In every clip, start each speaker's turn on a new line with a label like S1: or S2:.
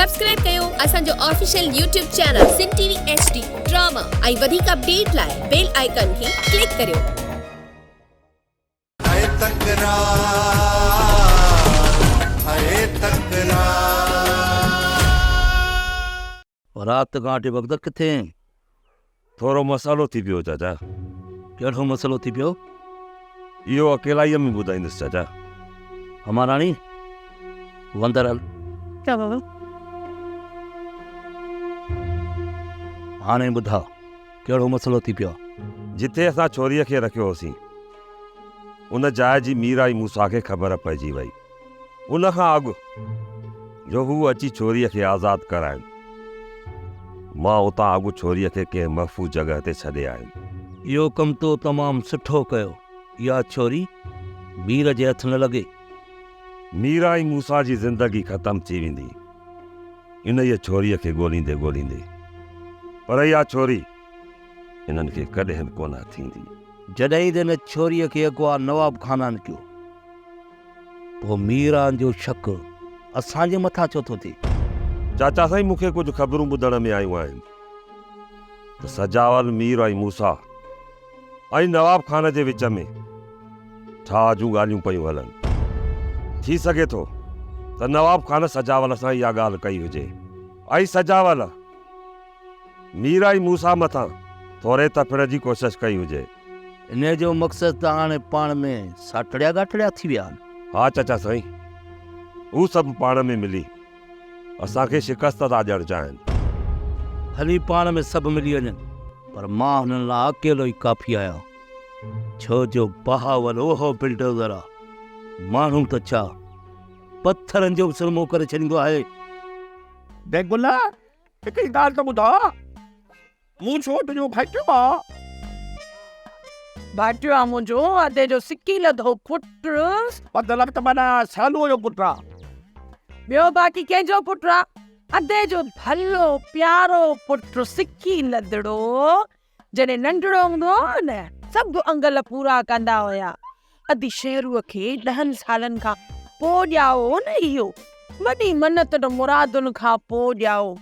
S1: Subscribe कयो असांजो official YouTube channel सिन TV HD drama ऐं वधीक अपडेट लाइ बेल आइकन खे क्लिक करियो।
S2: रात गांठे वक़्त किथे
S3: थोरो मसालो थी पियो चाचा।
S2: कहिड़ो मसलो थी पियो?
S3: इहो अकेलाईअ में ॿुधाईंदुसि चाचा।
S2: हमाराणी वंदर हल।
S4: क्या बाबा?
S2: हाणे ॿुधाओ कहिड़ो मसलो थी पियो?
S3: जिथे असां छोरीअ खे रखियो होसीं उन जाइ जी मीरा ई मूंसा खे ख़बर पइजी वई उन खां अॻु जो हू अची छोरीअ खे आज़ादु कराइनि। मां उतां अॻु छोरीअ खे कंहिं महफ़ूज़ जॻह ते छॾे आयुमि।
S2: इहो कमु तो तमामु सुठो कयो। इहा छोरी मीर जे हथ न लॻे।
S3: मीरा ई मूंसा जी ज़िंदगी ख़तमु थी वेंदी इन ई छोरीअ खे ॻोल्हींदे ॻोल्हींदे, पर इहा छोरी इन्हनि खे कॾहिं कोन थींदी।
S2: जॾहिं त हिन छोरीअ खे अॻुवा नवाब ख़ानान कयो पोइ मीरा जो शक असांजे मथां छो थो थिए?
S3: चाचा साईं, मूंखे कुझु ख़बरूं ॿुधण में आयूं आहिनि त सजावल मीर ऐं मूसा ऐं नवाब खान जे विच में छा जूं ॻाल्हियूं पयूं हलनि। थी सघे थो त नवाब खान सजावल सां इहा ॻाल्हि कई हुजे ऐं सजावल मीर ऐं मूसा मथां थोरे तफड़ जी कोशिशि कई हुजे।
S2: इन जो मक़सदु त हाणे पाण में साटड़िया गाठड़िया थी विया आहिनि।
S3: हा चाचा साईं, हू सभु पाण में मिली असांखे शिकस्त था ॾियणु चाहिनि।
S2: हली पाण में सभु मिली वञनि, पर मां हुननि लाइ अकेलो ई काफ़ी आहियां। छो जो बहावल ओहो बिल्डोज़र आहे। माण्हू त छा पत्थरनि जो सुरमो करे छॾींदो आहे।
S5: बेगुला हिकिड़ी ॻाल्हि त ॿुधा, मूं छो तुंहिंजो भाइटियो आहे?
S4: भाइटियो आहे मुंहिंजो, अधे जो सिकी लधो पुट।
S5: मतिलबु त माना सालूअ जो पुटु आहे।
S4: ॿियो बाक़ी कंहिंजो पुट आहे? अधे जो भलो प्यारो पुट सिकी लधड़ो। जॾहिं नंढड़ो हूंदो हो न, सभु अंगल पूरा कंदा हुया। अधी शेरूअ खे 10 सालनि खां पोइ ॼाओ न इहो, वॾी मन्नत मुरादुनि खां पोइ ॼाओ।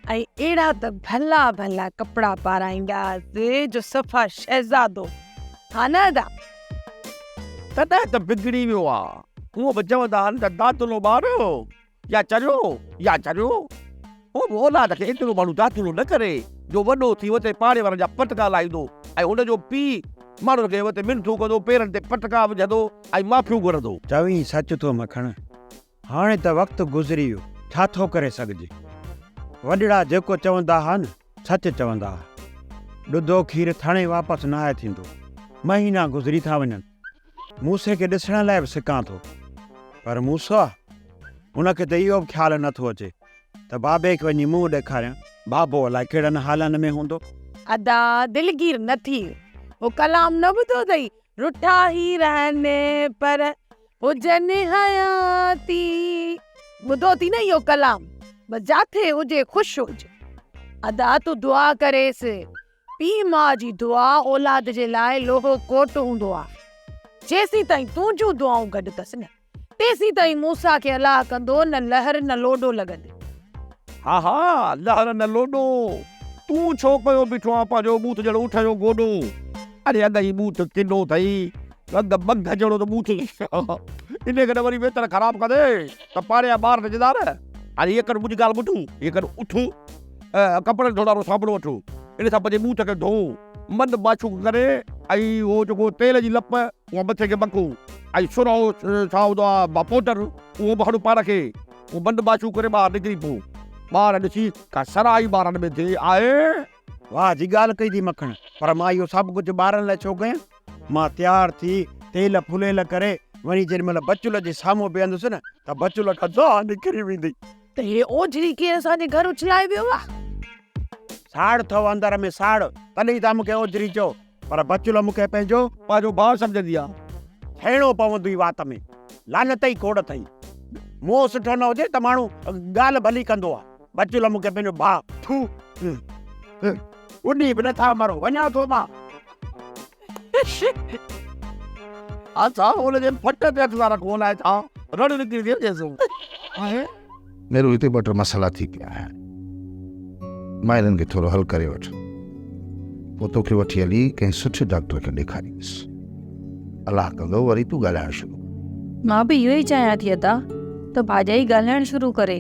S4: ऐं अहिड़ा त भला भला कपिड़ा पाराईंदासीं जो सफ़ा शहज़ादो। हा न दा?
S5: तॾहिं त बिगड़ी वियो आहे। उहो बि चवंदा आहिनि त दातुलो ॿारो या चरियो उहो औलाद खे एतिरो माण्हू दातुलो न करे जो वॾो थी वते पाड़े वारनि जा पटका लाहींदो ऐं हुनजो पीउ माण्हुनि खे वते मिंथू कंदो, पेरनि ते पटका विझंदो ऐं माफ़ियूं घुरंदो।
S6: चवीं सच थो मखण। हाणे त वक़्तु गुज़री वियो, छा थो करे सघिजे। वॾड़ा जेको चवंदा हुआ न सच चवंदा हुआ। ॾुधो खीर थाणे वापसि न आहे थींदो। महीना गुज़री था वञनि। मूसे खे ॾिसण लाइ बि सिकां थो, पर मूसा उनखे त इहो बि ख़्यालु नथो अचे त बाबे खे वञी मुंहुं ॾेखारियां। बाबो अलाए कहिड़नि हालनि में हूंदो।
S4: अदा दिलगीर न थी। वो कलाम न ॿुधो अथई? रुठा ही रहने पर हुजनि हयाती। ॿुधो थी न इहो कलाम? बस जाथे हुजे ख़ुशि हुजे। अदा तूं दुआ करेसि। पीउ माउ जी दुआ औलाद जे लाइ लोहो कोट हूंदो आहे। जेसीं ताईं तूं जूं दुआऊं गॾु अथसि न, तेसीं ताईं मूसा खे अलाह कंदो न लहर न लोॾो लॻंदे।
S5: हा लहर न लोॾो। तूं छो कयो बीठो आहे पंहिंजो बूथ जहिड़ो ऊठ जो गोॾो? अरे अॻ ई बूथ किनो अथई, अॻ बघ जहिड़ो त बूथ। इन करे वरी वेतर ख़राबु कंदे त पाड़े जा ॿार नचंदा न। अरे ये कर मुंहिंजी ॻाल्हि ॿुधूं, ये कर उथूं, कपिड़े धोड़ारो साबुण वठूं, इन सां पंहिंजे बूथ खे धोऊं, मन माशूक करे ऐं उहो जेको तेल जी लप उहा मथे खे बकूं ऐं सुरो छा हूंदो आहे पाउडर उहो बि हणूं पाण खे। उहो बंदि माशूक करे ॿाहिरि निकिरी पोइ ॿार ॾिसी का सराई ॿारनि में थिए आहे।
S6: वाह जी ॻाल्हि कई थी मखण, पर मां इहो सभु कुझु ॿारनि लाइ छो कयां? मां तयारु थी तेल फुलेल करे वञी जेॾीमहिल बचुल जे साम्हूं बीहंदुसि न त बचुल खां ज़ाह निकिरी वेंदी।
S4: त हे ओझड़ी केरु असांजे घर उछलाए वियो आहे?
S6: साड़ अथव अंदर में साड़, तॾहिं तव्हां मूंखे ओझड़ी चओ, पर बचुल मूंखे पंहिंजो
S5: भाउ सम्झंदी आहे।
S6: थियणो पवंदो ई वात में। लानत ई खोड़ अथई। मुंहुं सुठो न हुजे त माण्हू ॻाल्हि भली कंदो आहे। बचुल मूंखे पंहिंजो भाउ उॾी बि नथा मरो, वञा थो मां।
S5: असां हुनजे फट ते हथ था रखूं, अलाए छा रड़ निकिरी थिए।
S7: मेरो हिते ॿ टे मसाला थी पिया आहिनि, मां हिननि खे थोरो हल करे वठ, पोइ तोखे वठी हली कंहिं सुठे डॉक्टर खे ॾेखारींदुसि। अलाह कंदो वरी तूं ॻाल्हाइणु शुरू।
S8: मां बि इहो ई चाहियां थी अदा त भाॼाई ॻाल्हाइणु शुरू करे।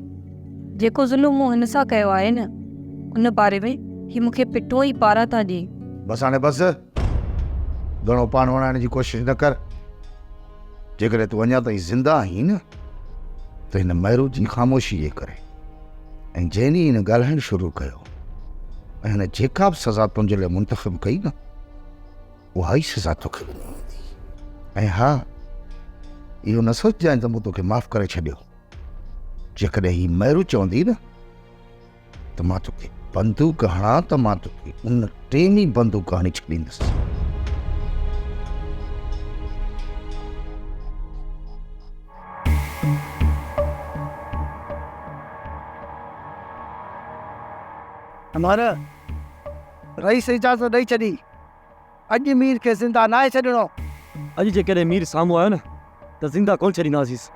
S8: जेको ज़ुल्म मूं हिन सां कयो आहे न, उन बारे में ही मूंखे पिटो ई पारां था ॾिए।
S7: बसि हाणे बसि, घणो पाण वणाइण जी कोशिशि न कर। जेकॾहिं तूं अञा ताईं ज़िंदा आहीं न, त हिन महिरू जी ख़ामोशी जे करे ऐं जंहिं ॾींहुं हिन ॻाल्हाइणु शुरू कयो ऐं हिन जेका बि सज़ा तुंहिंजे लाइ मुंतख़िब कई न, उहा ई सज़ा तोखे ॾिनी वेंदी। ऐं हा, इहो न सोचिजांइ त मूं तोखे माफ़ु करे छॾियो। जेकॾहिं ही महिरू चवंदी न त मां तोखे बंदूक हणां, त मां तोखे उन टेम ई बंदूक हणी छॾींदुसि।
S9: हमारा रईस इजाज़त ॾेई छॾी, अॼु मीर खे ज़िंदा नाहे छॾिणो।
S10: अॼु जेकॾहिं मीर साम्हूं आयो न त ज़िंदा कोन छॾींदासींसि।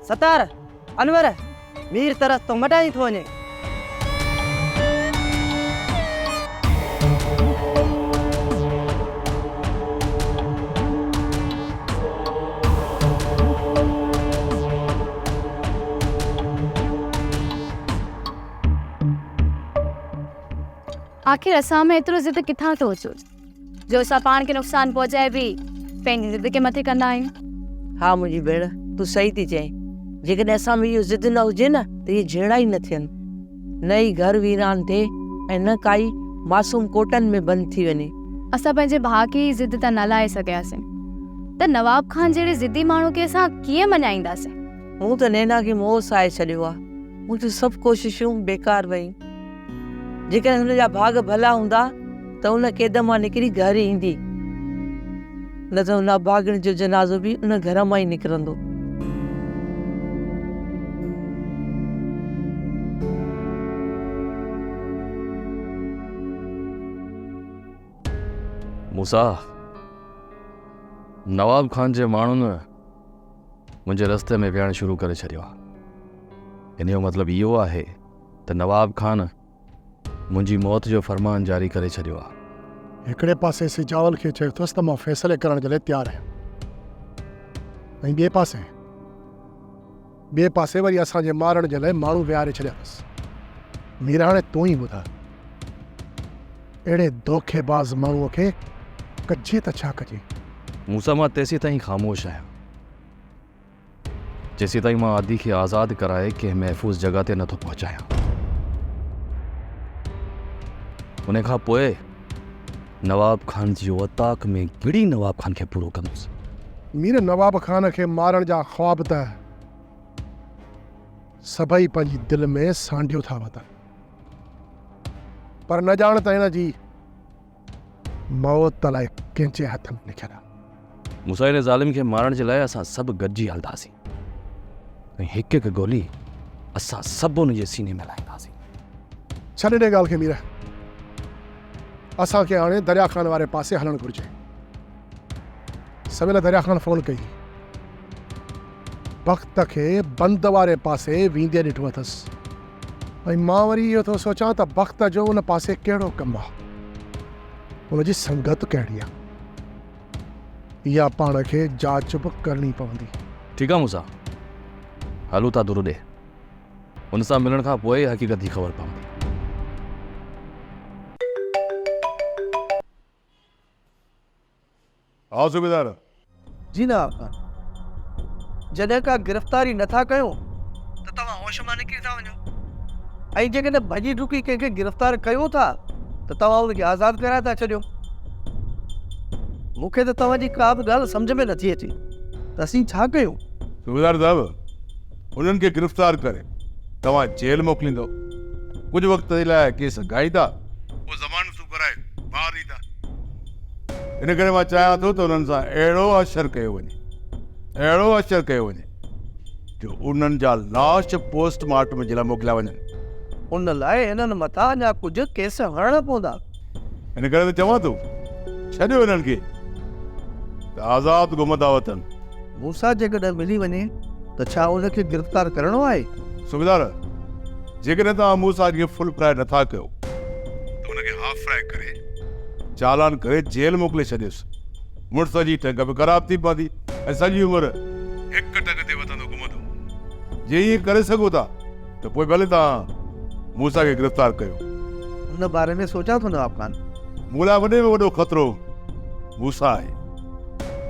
S9: सतार, अनवर, मीर तरस तो मटाई थो वञे।
S8: आखिर असां में एतिरो ज़िद किथां थो अचो जो असां पाण खे नुक़सानु पहुचाए बि पंहिंजी ज़िद खे मथे कंदा आहियूं।
S4: हा मुंहिंजी भेण, तूं सही थी चईं। जेकॾहिं असां में इहो ज़िद न हुजे न, त इहे जहिड़ा ई न थियनि। न ई घर वीरान थिए ऐं न काई मासूम कोटनि में बंदि थी वञे।
S8: असां पंहिंजे भाउ खे ज़िद त न लाहे सघियासीं, त नवाब खान जहिड़े ज़िदी माण्हू खे असां कीअं मञाईंदासीं?
S4: मूं त नैना खे मोह साए छॾियो आहे। मुंहिंजूं सभु कोशिशूं बेकार वयूं। जेकॾहिं हुनजा भाग भला हूंदा त उन क़ैद मां निकिरी घर ईंदी, न त हुन भाॻिण जो जनाज़ो बि उन घर मां ई निकिरंदो।
S11: मूसा, नवाब खान जे माण्हुनि मुंहिंजे रस्ते में विहणु शुरू करे छॾियो आहे। इन जो मतिलबु इहो आहे त नवाब खान मुंहिंजी मौत जो फरमान जारी करे छॾियो आहे।
S12: हिकिड़े पासे सिजावल खे चयो अथसि त मां फ़ैसिले करण जे लाइ तयारु आहियां, ऐं ॿिए पासे वरी असांजे मारण जे लाइ माण्हू विहारे छॾिया अथसि। मीर, हाणे तूं ई ॿुधाए, अहिड़े धोखेबाज़ माण्हूअ खे कजे त छा कजे?
S11: मूसा, मां तेसीं ताईं ख़ामोश आहियां जेसीं ताईं मां आदि खे आज़ादु कराए कंहिं महफ़ूज़ जॻह ते नथो पहुचायां। उन खां पोइ नवाब खान जी वताक में गिड़ी नवाब खान खे पूरो कंदुसि।
S12: मीर, नवाब खान खे मारण जा ख्वाब त सभई पंहिंजी दिलि में सांडियो था वतनि, पर न ॼाण त हिन जी मौत लाइ कंहिंजे हथ में लिखियलु आहे।
S11: मूसा, इन ज़ालिम खे मारण जे लाइ असां सभु गॾिजी हलंदासीं ऐं हिकु हिकु गोली असां सभु उन जे सीने में लाहींदासीं।
S12: छॾ ॾे ॻाल्हि खे मीर, असांखे हाणे दरिया खान वारे पासे हलणु घुरिजे। सवेल दरिया खान फ़ोन कई, वक़्त खे बंदि वारे पासे वेंदे ॾिठो अथसि, ऐं मां वरी इहो थो सोचां त वक़्त जो उन पासे कहिड़ो कमु आहे, उनजी संगत कहिड़ी आहे। इहा पाण खे जांच बि करणी पवंदी।
S11: ठीकु आहे मूसा, हलूं था दुरु ॾे। उन सां मिलण खां पोइ हक़ीक़त जी ख़बर पवंदी।
S12: हाँ सूबेदार
S9: जी ना, जॾहिं का गिरफ़्तारी नथा कयूं त तव्हां होश मां निकिरी था वञो, ऐं जेकॾहिं भॼी डुकी कंहिंखे गिरफ़्तार कयो था त तव्हां उनखे आज़ादु कराए था छॾियो। मूंखे त तव्हांजी का बि ॻाल्हि सम्झ में नथी अचे त असीं छा कयूं?
S13: सूबेदार साहब उन्हनि खे गिरफ़्तार करे तव्हां जेल मोकिलींदो, कुझु वक़्त जे लाइ केस गाईंदा, पोइ ज़मानतूं कराए ॿाहिरि ईंदा। इन करे मां चाहियां थो त उन्हनि सां अहिड़ो अशर कयो वञे जो उन्हनि जा लाश पोस्टमार्टम जे लाइ मोकिलिया वञनि।
S9: उन लाइ हिननि मथां अञा कुझु केस हणणा पवंदा।
S13: इन करे त चवां थो छॾियो हिननि खे त आज़ादु घुमंदा वतन।
S9: मूसा जेकॾहिं मिली वञे त छा उनखे गिरफ़्तार करणो आहे?
S13: सूबेदार, जेकॾहिं तव्हां मूसा खे फुल फ्राई नथा कयो त हुनखे हाफ फ्राई करे चालान करे जेल मोकिले छॾियोसि। मुड़ुस जी टंग बि ख़राब थी पवंदी ऐं सॼी उमिरि हिकु टंग ते वधंदो घुमंदो। जे ईअं करे सघो था त पोइ भले तव्हां मूसा खे गिरफ़्तार कयो।
S9: उन बारे में सोचा थो नवाब खान।
S13: मूं लाइ वॾे में वॾो ख़तरो मूसा आहे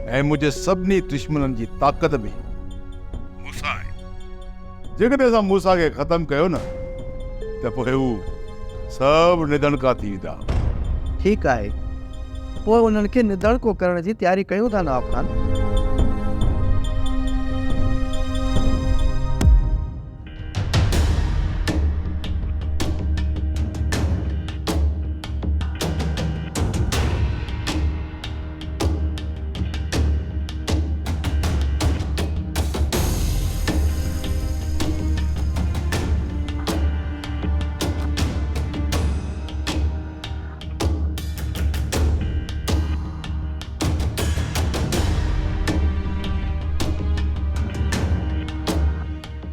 S13: ऐं मुंहिंजे सभिनी दुश्मननि जी ताक़त बि मूसा आहे। जेकॾहिं असां मूसा खे ख़तमु कयो न त पोइ हू सभु निधनका थी वेंदा।
S9: ठीकु आहे, पोइ उन्हनि खे निधड़को करण जी तयारी कयूं था नवाब खान।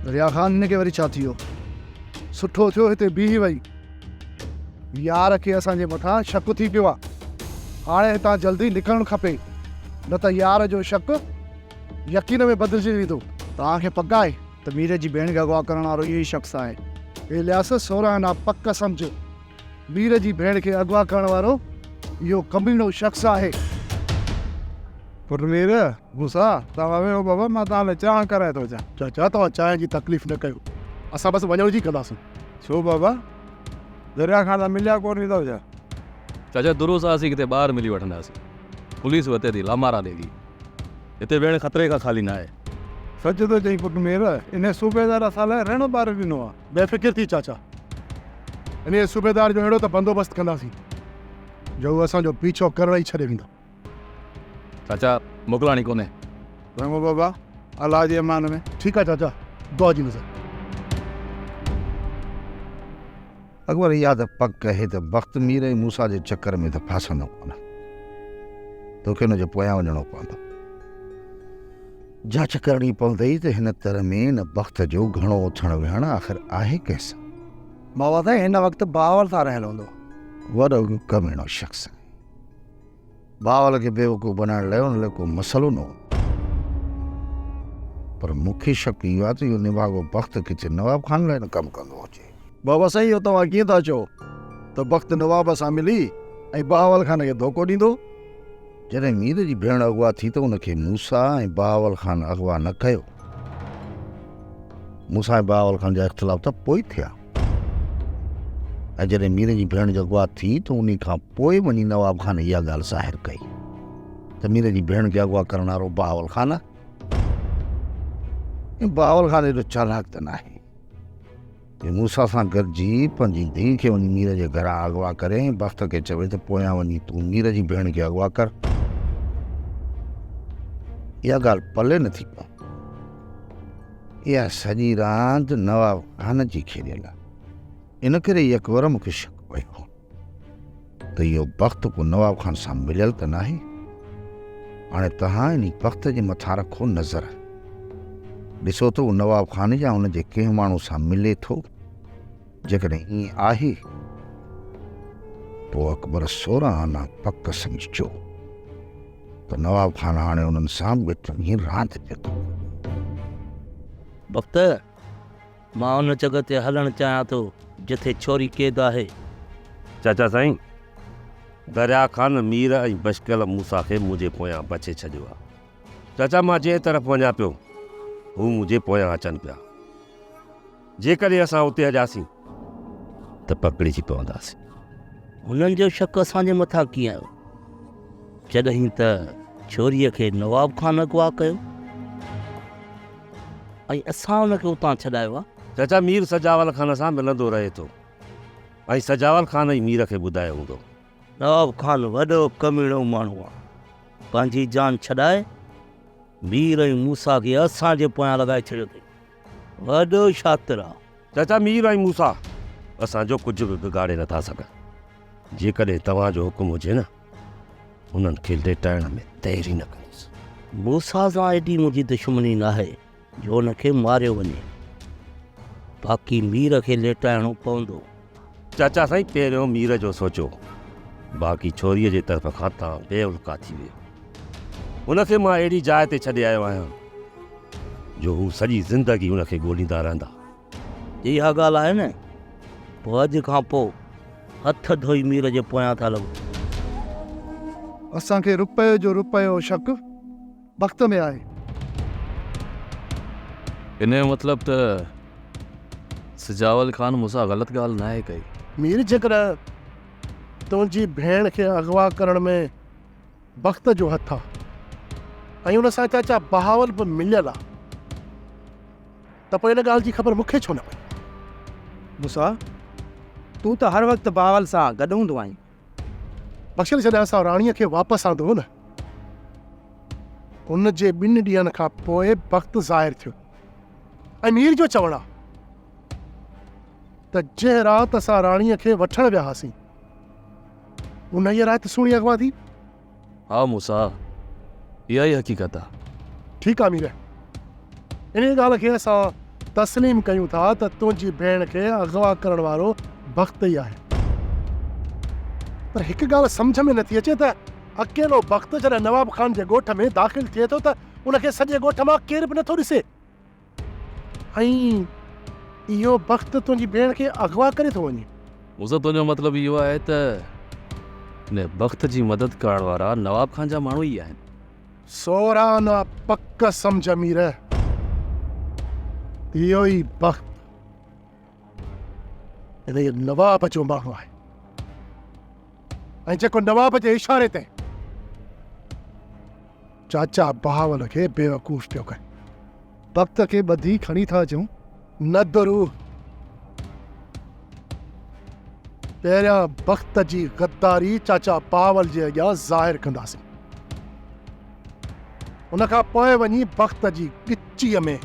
S12: दरिया ख़ान हिन खे वरी छा थियो? सुठो थियो हिते बीही वई। यार खे असांजे मथां शक थी पियो आहे। हाणे हितां जल्दी निकिरणु खपे, न त यार जो शक यकीन में बदिलजी वेंदो।
S6: तव्हांखे पक आहे त मीर जी भेण खे अगवा करण वारो इहो ई शख़्स आहे?
S12: इलियास सोराना पक सम्झ, मीर जी भेण खे अगवा करण वारो इहो कमीनो शख़्स आहे।
S6: पुटमीर मूसा तव्हां वेहो बाबा, मां तव्हां लाइ चांहि कराए थो अचां।
S12: चाचा तव्हां चांहि जी तकलीफ़ न कयो, असां बसि वञण जी कंदासीं।
S6: छो बाबा, दरिया खां त मिलिया कोन थो छा?
S11: चाचा दुरुस्त असीं किथे ॿाहिरि मिली वठंदासीं। पुलिस वते थी लामारा ॾेगी, हिते वेण ख़तरे खां ख़ाली न आहे।
S6: सच थो चई पुटमीर, इन सूबेदार असां लाइ रहणो ॿार ॾिनो आहे।
S12: बेफ़िक्र थी चाचा, इन सूबेदार जो अहिड़ो त बंदोबस्तु कंदासीं जो असांजो पीछो करण ई छॾे वेंदो।
S11: चाचा मोकिलाणी कोन्हे।
S6: चङो बाबा, अलाह जे अमान में।
S12: ठीकु आहे चाचा, दुआ जी नज़र।
S7: अकबर इहा त पक आहे त वक़्तु मीर ऐं मूसा जे चकर में त फासंदो कोन, तोखे हुनजे पोयां वञिणो पवंदो। जांच करणी पवंदई त हिन तरह में न वक़्त जो घणो उथणु विहणु आख़िर आहे कंहिंसां।
S9: बाबा साईं हिन वक़्तु बावर सां रहल हूंदो।
S7: वॾो कमीनो शख़्स आहे। बावल खे बेवकूफ़ बनाइण लाइ हुन लाइ को मसइलो न हो, पर मूंखे शक इहो आहे त इहो निभागो वक़्तु किथे नवाब खान लाइ न कमु कंदो हुजे।
S6: बाबा साईं इहो तव्हां कीअं था चओ त वक़्तु नवाब सां मिली ऐं बहावल खान खे धोखो ॾींदो?
S7: जॾहिं मीर जी भेण अगवा थी त हुनखे मूसा ऐं बहावल खान अगवा न कयो। मूसा ऐं बहावल खान जा इख़्तिलाफ़ त पोइ थिया, ऐं जॾहिं मीर जी भेण जो अगवा थी त उन खां पोइ वञी नवाब खान इहा ॻाल्हि ज़ाहिर कई त मीर जी भेण खे अगवा करण वारो बहावल खान आहे। बहावल खान एॾो चालाक त न आहे कि मूसा सां गॾिजी पंहिंजी धीउ खे वञी मीर जे घरां अगवा करे ऐं वक़्त खे चवे त पोयां वञी तूं मीर जी भेण खे अगवा कर। इहा ॻाल्हि पले नथी पए। इहा सॼी रांदि नवाब खान जी खेॾियल आहे। इन करे ई अकबर मूंखे शक पियो त इहो वक़्तु को नवाब खान सां मिलियल त न आहे। हाणे तव्हां इन वक़्त जे मथां रखो नज़र, ॾिसो त उहो नवाब खान या हुन जे कंहिं माण्हू सां मिले थो। जेकॾहिं ईअं आहे पोइ अकबर 16 आना पक सम्झो त नवाब खान हाणे उन्हनि सां ॿिए रांदि पियो थो।
S2: वक़्तु मां उन जॻह ते हलणु चाहियां थो जिथे छोरी क़ैद आहे।
S3: चाचा साईं, दरिया खान मीर ऐं बशकल मूसा खे मुंहिंजे पोयां बचे छॾियो आहे। चाचा मां जंहिं तरफ़ वञा पियो हू मुंहिंजे पोयां अचनि पिया। जेकॾहिं असां उते हलियासीं त पकड़िजी पवंदासीं।
S2: हुननि जो शक असांजे मथां कीअं आयो? जॾहिं त छोरीअ खे नवाब खान अगवा कयो ऐं असां हुनखे उतां छॾायो आहे।
S3: चाचा मीर सजावल खान सां मिलंदो रहे थो ऐं सजावल खान ई मीर खे ॿुधायो हूंदो।
S2: नवाब खान वॾो कमीणो माण्हू आहे, पंहिंजी जान छॾाए मीर ऐं मूसा खे असांजे पोयां लॻाए छॾियो अथई। वॾो शातिर आहे।
S3: चाचा मीर ऐं मूसा असांजो कुझु बि बिगाड़े नथा सघनि। जेकॾहिं तव्हांजो हुकुम हुजे न, उन्हनि खे लेटाइण में देरी न कंदुसि।
S2: मूसा सां एॾी मुंहिंजी दुश्मनी न आहे जो हुनखे मारियो वञे, बाक़ी मीर खे लेटाइणो पवंदो।
S3: चाचा साईं पहिरियों मीर जो सोचो, बाक़ी छोरीअ जे तरफ़ खां तव्हां बेवलका थी वियो। हुनखे मां अहिड़ी जाइ ते छॾे आयो आहियां जो हू सॼी ज़िंदगी हुनखे ॻोल्हींदा रहंदा।
S2: इहा ॻाल्हि आहे न, पोइ अॼु खां पोइ हथ धोई मीर जे पोयां था लॻो।
S12: असांखे रुपयो जो रुपयो शक वक़्त में आहे।
S11: इन जो मतिलब त सजावल खान मूंसां ग़लति ॻाल्हि न आहे कई।
S12: मीर जेकर तुंहिंजी भेण खे अगवा करण में वक़्त जो हथ आहे ऐं हुन सां चाचा बहावल बि मिलियल आहे, त पोइ इन ॻाल्हि जी ख़बर मूंखे छो न पई?
S6: मूसा, तूं त हर वक़्तु बावल सां गॾु हूंदो आहीं।
S12: बख़्शल जॾहिं असां राणीअ खे वापसि आंदो हो न, उन जे 2 ॾींहंनि खां पोइ वक़्तु ज़ाहिर थियो ऐं मीर जो चवणु आहे त जंहिं राति असां राणीअ खे वठणु विया हुआसीं उन ई राति सुहिणी अगवा थी।
S11: हा मूसा, इहा ई हक़ीक़त आहे।
S12: ठीकु आहे मीर, इन ॻाल्हि खे असां तस्लीम कयूं था त तुंहिंजी भेण खे अगवा करण वारो वक़्तु ई आहे। पर हिकु ॻाल्हि सम्झ में नथी अचे त अकेलो वक़्तु जॾहिं नवाब खान जे ॻोठ में दाख़िल थिए थो त उनखे सॼे ॻोठ मां केर बि नथो ॾिसे ऐं इहो वक़्तु तुंहिंजी भेण खे अगवा करे थो वञे।
S11: मूसा, तुंहिंजो मतिलबु इहो आहे त इन वक़्त जी मदद करण वारा नवाब खान जा माण्हू ई आहिनि।
S12: सोरा न पक सम्झ मीर, इहो ई वक़्तु नवाब जो माण्हू आहे ऐं जेको नवाब जे इशारे ते चाचा बहावल खे बेवकूफ़ पियो करे। वक़्त खे ॿधी खणी था अचूं न दुरू, पहिरियां वक़्त जी गद्दारी चाचा बहावल जे अॻियां ज़ाहिर कंदासीं, उनखां पोइ वञी वक़्त जी गिचीअ में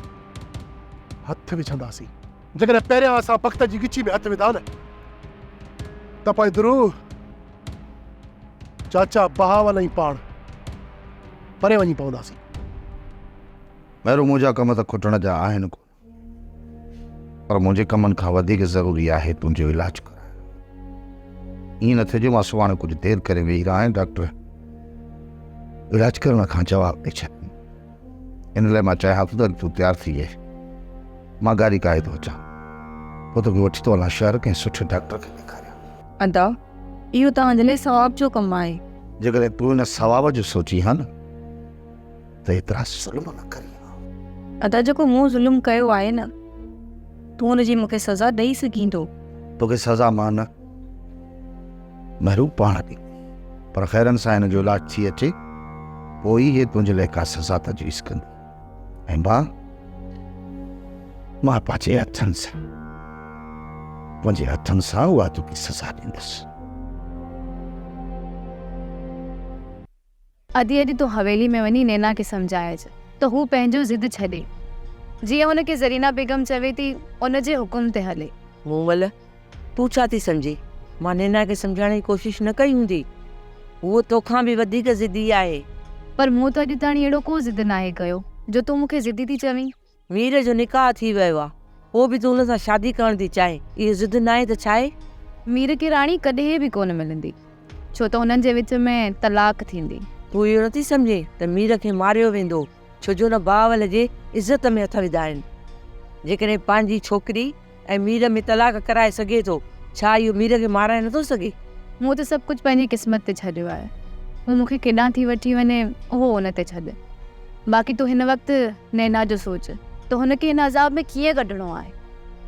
S12: हथ विझंदासीं। जेकॾहिं पहिरियां असां वक़्त जी गिची में हथ विधा न, त पोइ दुरू चाचा बहावल ई पाण परे वञी पवंदासीं।
S7: महिरो मुंहिंजा कम त खुटण जा आहिनि कोन, पर मुंहिंजे कमनि खां वधीक ज़रूरी आहे तुंहिंजो इलाजु कराइणु। ईअं न थिए मां सुभाणे कुझु देरि करे वेही रहां ऐं डॉक्टर इलाजु करण खां जवाबु ॾेई छॾनि। इन लाइ मां चाहियां थो त तूं तयारु थी वञे, मां गाॾी काए थो अचां, पोइ तोखे वठी थो वञा शहर कंहिं सुठे डॉक्टर खे ॾेखारियां।
S8: अदा, इहो तव्हांजे लाइ सवाब जो कमु आहे।
S7: जेकॾहिं तूं हिन सवाब जो सोची हा न त एतिरा ज़ुल्म न करी।
S8: अदा, जेको मूं ज़ुल्म कयो आहे न, तूं हुनजी मूंखे सज़ा ॾेई सघींदो।
S7: तोखे सज़ा मां न, महरू पाण ॾी, पर ख़ैरनि सां हिन जो इलाजु थी अचे पोइ ई तुंहिंजे लाइ का सज़ा तजवीज़ कंदी। ऐं मां पंहिंजे हथनि सां उहा तोखे सज़ा ॾींदुसि।
S14: अधी अॼु तूं हवेली में वञी नैना खे सम्झाइजि त हू पंहिंजो ज़िद छॾे, जीअं हुनखे ज़रीना बेगम चवे थी उनजे हुकुम ते हले।
S4: मूमल, तूं छा थी सम्झी? मां नैना खे सम्झाइण जी कोशिशि न कई हूंदी, उहो तोखां बि वधीक ज़िदी आहे।
S14: पर मूं त अॼु ताणी अहिड़ो को ज़िद नाहे कयो जो तूं मूंखे ज़िदी थी चवीं।
S4: मीर जो निकाह थी वियो आहे, पोइ बि तूं हुन सां शादी करण थी चाहे, इहा ज़िद न आहे त छा आहे?
S14: मीर खे राणी कॾहिं बि कोन मिलंदी, छो त हुननि जे विच में तलाक थींदी।
S4: तूं इहो नथी सम्झे त मीर खे मारियो वेंदो, छो जो न बहावल जे इज़त में हथ विधा आहिनि। जेकॾहिं पंहिंजी छोकिरी ऐं मीर में तलाक कराए सघे थो, छा इहो मीर खे माराए नथो सघे?
S14: मूं त सभु कुझु पंहिंजी क़िस्मत ते छॾियो आहे, हू मूंखे केॾां थी वठी वञे उहो हुन ते छॾ। बाक़ी तूं हिन वक़्तु नैना जो सोच त हुनखे हिन अज़ाब में कीअं कढणो आहे।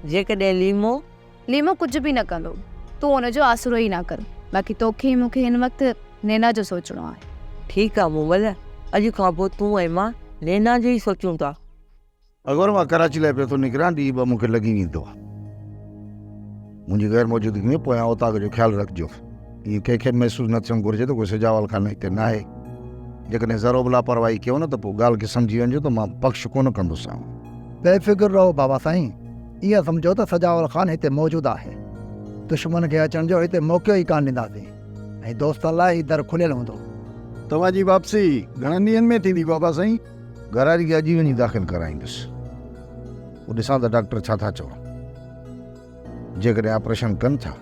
S4: जेकॾहिं
S14: लीमो कुझु बि न कंदो, तूं हुनजो आसरो ई न कर। बाक़ी तोखे मूंखे हिन वक़्तु नैना जो सोचणो आहे।
S4: ठीकु आहे मूमल, अॼु खां पोइ तूं ऐं मां नैना जो ई सोचूं था।
S7: अगरि मां कराची लाइ पियो थो निकिरां, ॾींहुं ॿ मूंखे लॻी वेंदो आहे। मुंहिंजी गैर मौजूदगी में पोयां उताक जो ख़्यालु रखिजो। ईअं कंहिंखे महसूसु न थियणु घुरिजे त कोई सजावल खान हिते न आहे। जेकॾहिं ज़रो बि लापरवाही कयो न त पोइ ॻाल्हि खे सम्झी वञिजो त मां बख़्श कोन कंदुसि।
S9: बेफ़िक्र रहो बाबा साईं, इहा सम्झो त सजावल ख़ान हिते मौजूदु आहे। दुश्मन खे अचण जो हिते मौक़ो ई कान ॾींदासीं ऐं दोस्त लाइ ही दर खुलियल हूंदो।
S7: तव्हांजी वापसी घणनि ॾींहंनि में थींदी बाबा साईं? घरारी खे अॼु वञी दाख़िल कराईंदुसि। पोइ ॾिसां त डॉक्टर छा था चवनि। जेकॾहिं ऑपरेशन कनि था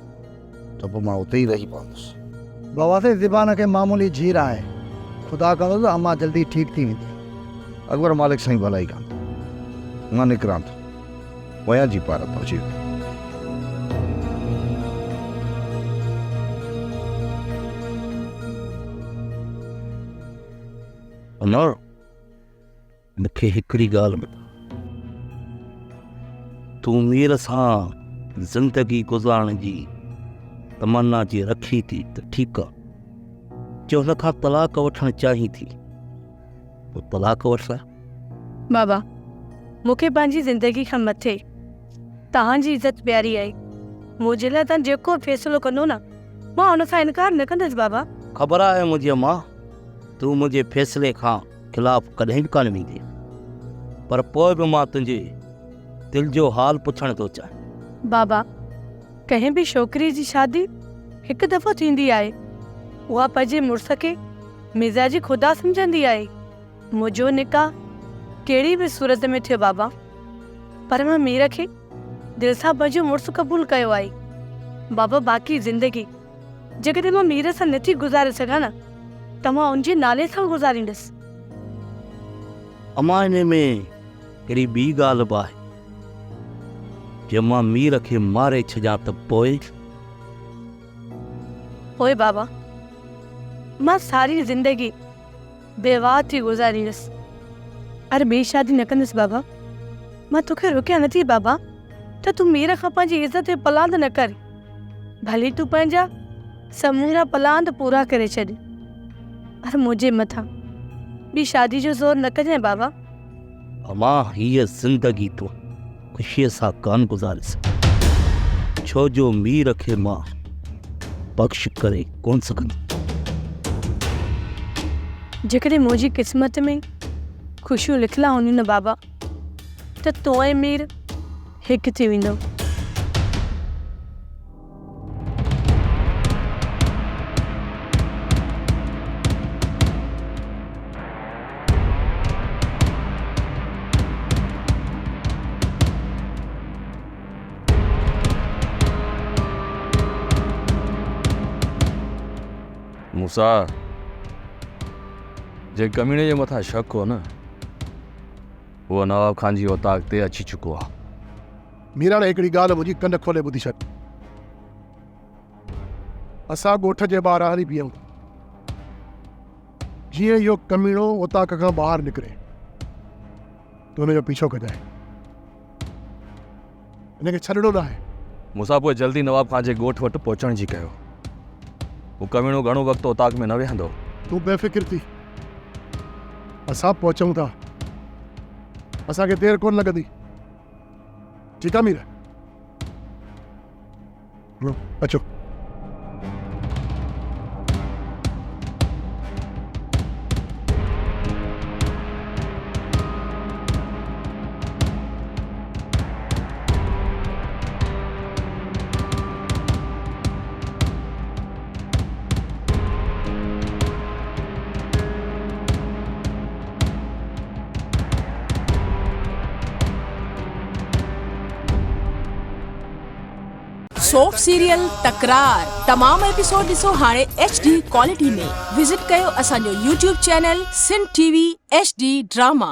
S7: त पोइ मां उते ई रही पवंदुसि।
S9: बाबा साईं ज़बान खे मामूली जीर आहे, ख़ुदा कंदो त अम्मा जल्दी ठीकु थी वेंदी।
S7: अकबर मालिक साईं भलाई कान। मां निकिरां थो, वया जी पार पहुची वियो।
S2: अनवर, मूंखे हिकिड़ी ॻाल्हि ॿुधाए, तूं मीर सां ज़िंदगी गुज़ारण जी तमन्ना जी रखी थी त ठीकु आहे, जो हुन खां तलाक वठणु चाहीं थी पोइ तलाक वठ।
S8: बाबा, मूंखे पंहिंजी ज़िंदगी खां मथे तव्हांजी इज़त प्यारी आहे। मुंहिंजे लाइ तव्हां जेको फ़ैसिलो कंदो न, मां हुन सां इनकार न कंदसि। बाबा,
S2: ख़बर आहे मुंहिंजी मां, तूं मुंहिंजे फ़ैसिले खां ख़िलाफ़ु कॾहिं बि कान वेंदी, पर पोइ बि मां तुंहिंजे दिलि जो हाल पुछणु थो चाहियां।
S8: बाबा, कंहिं बि छोकिरी जी शादी हिकु दफ़ो थींदी आहे। उहा पंहिंजे मुड़ुस खे मिज़ाजी ख़ुदा सम्झंदी आहे। मुंहिंजो निकाह कहिड़ी बि सूरत में थियो बाबा, पर मां मीर खे दिलि सां पंहिंजो मुड़ुसु क़बूल कयो आहे। बाबा, बाक़ी ज़िंदगी जेकॾहिं मां मीर सां नथी गुज़ारे सघां न, त मां उनजे नाले सां गुज़ारींदसि।
S2: अमां इन में कहिड़ी ॿी ॻाल्हि बि आहे, जे मां मीर खे मारे छॾियां त पोइ
S8: बाबा, मां सारी ज़िंदगी बेवाह थी गुज़ारींदसि। अरे ॿी शादी न कंदसि बाबा। मां तोखे रोकियां नथी बाबा, त तूं मीर खां पंहिंजी इज़त ते पलांद न कर। भली तूं पंहिंजा समूरा पलांद पूरा करे छॾ, पर मुंहिंजे मथां ॿी शादी जो ज़ोर न कजांइ बाबा।
S2: अमां, हीअ ज़िंदगी तूं ख़ुशीअ सां कान गुज़ारे सघ, छो जो मीर खे मां बख़्श करे कोन सघंदुमि।
S8: जेकॾहिं मुंहिंजी क़िस्मत में ख़ुशियूं लिखियलु हूंदियूं न बाबा, त तूं ऐं मीर हिकु थी वेंदो।
S11: मूसा, जे कमीने जे मथां शक हो न, उहो नवाब खान जी औताक ते अची चुको आहे।
S12: मीरा ने हिकिड़ी ॻाल्हि मुंहिंजी कन खोले ॿुधी छॾ। असां ॻोठ जे ॿाहिरां हली बीहूं, जीअं इहो कमीणो औताक खां ॿाहिरि निकिरे तूं हुनजो पीछो कजांइ, हिनखे छॾिणो न आहे।
S11: मूसा, पोइ जल्दी नवाब खान जे ॻोठ वटि पहुचण जी कयो। वो कमीणो घणो वक़्तु औताक में न वेहंदो।
S12: तूं बेफ़िक्र थी, असां पहुचूं था, असांखे देरि कोन लॻंदी। ठीकु आहे मीर? अचो।
S1: सोप सीरियल तकरार तमाम एपिसोड ॾिसो हाणे HD क्वालिटी में। विजिट कयो असांजो YouTube channel Sindh TV HD drama.